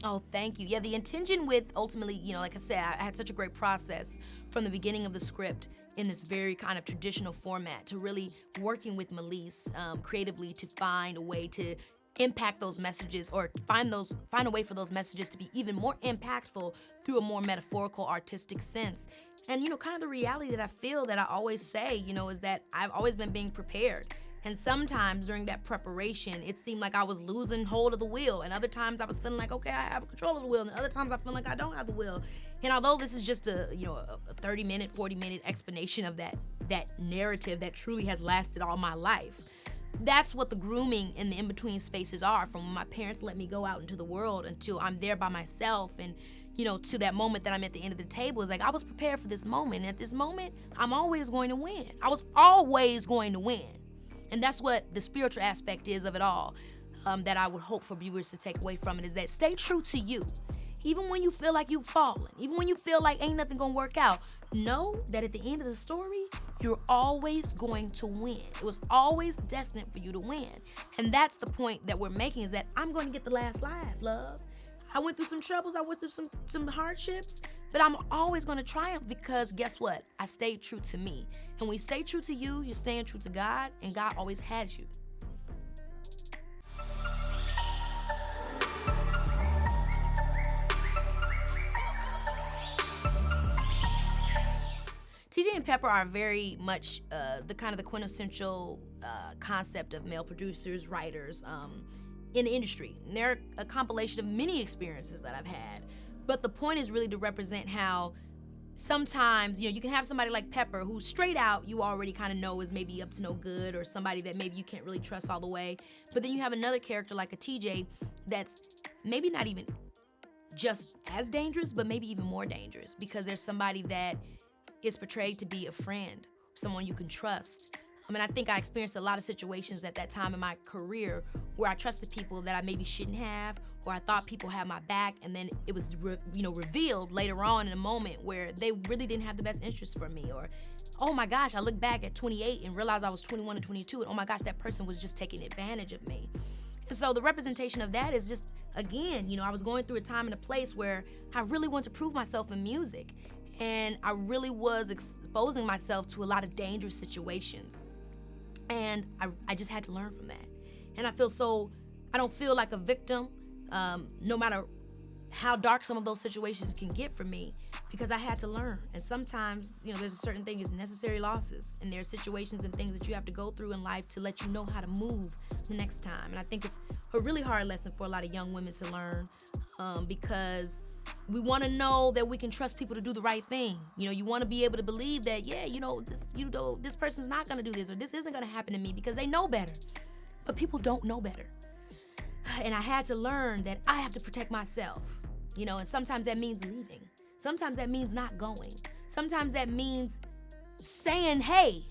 Oh, thank you. Yeah, the intention with ultimately, like I said, I had such a great process from the beginning of the script in this very kind of traditional format to really working with Melise creatively to find a way to impact those messages or find a way for those messages to be even more impactful through a more metaphorical, artistic sense. And, kind of the reality that I feel that I always say, is that I've always been being prepared. And sometimes during that preparation, it seemed like I was losing hold of the wheel. And other times I was feeling like, okay, I have control of the wheel. And other times I feel like I don't have the wheel. And although this is just a 30-minute, 40-minute explanation of that narrative that truly has lasted all my life, that's what the grooming and the in-between spaces are, from when my parents let me go out into the world until I'm there by myself and, to that moment that I'm at the end of the table. It's like I was prepared for this moment. And at this moment, I'm always going to win. I was always going to win. And that's what the spiritual aspect is of it all, that I would hope for viewers to take away from it, is that stay true to you. Even when you feel like you've fallen, even when you feel like ain't nothing gonna work out, know that at the end of the story, you're always going to win. It was always destined for you to win. And that's the point that we're making, is that I'm going to get the last laugh, love. I went through some troubles, I went through some hardships, but I'm always going to triumph because guess what? I stayed true to me. And when you stay true to you, you're staying true to God, and God always has you. TJ and Pepper are very much the quintessential concept of male producers, writers in the industry. And they're a compilation of many experiences that I've had. But the point is really to represent how sometimes, you can have somebody like Pepper who straight out you already kind of know is maybe up to no good, or somebody that maybe you can't really trust all the way. But then you have another character like a TJ that's maybe not even just as dangerous, but maybe even more dangerous, because there's somebody that is portrayed to be a friend, someone you can trust. I think I experienced a lot of situations at that time in my career where I trusted people that I maybe shouldn't have, or I thought people had my back, and then it was revealed later on in a moment where they really didn't have the best interest for me. Or, oh my gosh, I look back at 28 and realized I was 21 and 22, and oh my gosh, that person was just taking advantage of me. And so the representation of that is just, again, I was going through a time and a place where I really wanted to prove myself in music, and I really was exposing myself to a lot of dangerous situations. And I just had to learn from that. And I don't feel like a victim, no matter how dark some of those situations can get for me, because I had to learn. And sometimes, there's a certain thing is necessary losses, and there are situations and things that you have to go through in life to let you know how to move the next time. And I think it's a really hard lesson for a lot of young women to learn, because we want to know that we can trust people to do the right thing. You want to be able to believe that, this person's not going to do this, or this isn't going to happen to me, because they know better. But people don't know better. And I had to learn that I have to protect myself, and sometimes that means leaving. Sometimes that means not going. Sometimes that means saying, hey,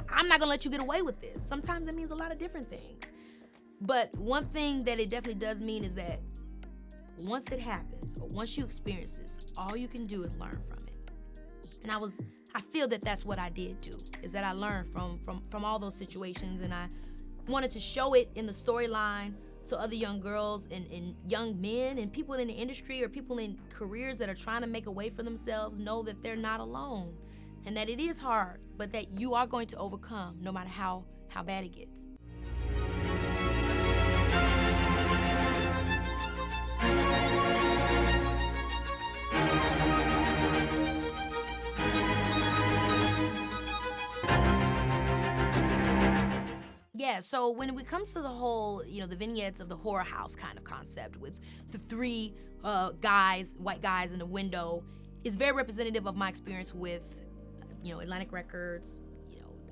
I'm not going to let you get away with this. Sometimes it means a lot of different things. But one thing that it definitely does mean is that once it happens, or once you experience this, all you can do is learn from it. And I feel that that's what I did do, is that I learned from all those situations, and I wanted to show it in the storyline so other young girls and young men and people in the industry, or people in careers that are trying to make a way for themselves, know that they're not alone, and that it is hard, but that you are going to overcome no matter how bad it gets. Yeah, so when it comes to the whole, the vignettes of the horror house kind of concept with the three white guys in the window, is very representative of my experience with, Atlantic Records,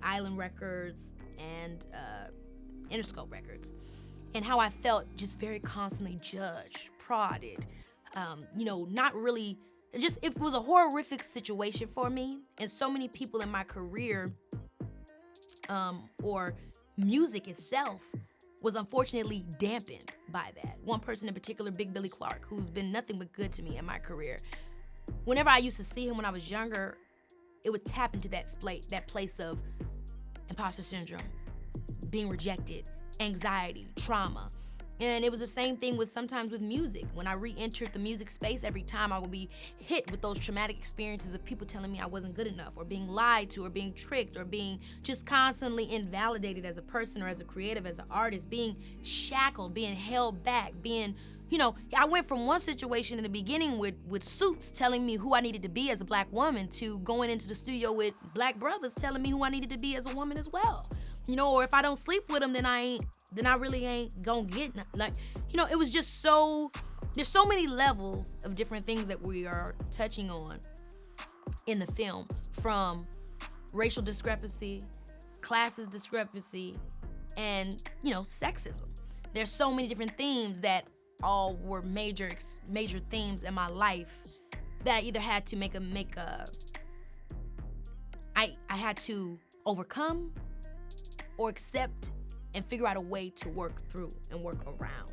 Island Records, and Interscope Records, and how I felt just very constantly judged, prodded, not really, it was a horrific situation for me, and so many people in my career, or music itself, was unfortunately dampened by that. One person in particular, Big Billy Clark, who's been nothing but good to me in my career. Whenever I used to see him when I was younger, it would tap into that place of imposter syndrome, being rejected, anxiety, trauma. And it was the same thing with sometimes with music. When I re-entered the music space, every time I would be hit with those traumatic experiences of people telling me I wasn't good enough, or being lied to, or being tricked, or being just constantly invalidated as a person, or as a creative, as an artist, being shackled, being held back, being, I went from one situation in the beginning with Suits telling me who I needed to be as a black woman, to going into the studio with black brothers telling me who I needed to be as a woman as well. Or if I don't sleep with them, then I really ain't gonna get it was just there's so many levels of different things that we are touching on in the film, from racial discrepancy, classes discrepancy, and sexism. There's so many different themes that all were major themes in my life that I either had to I had to overcome or accept and figure out a way to work through and work around.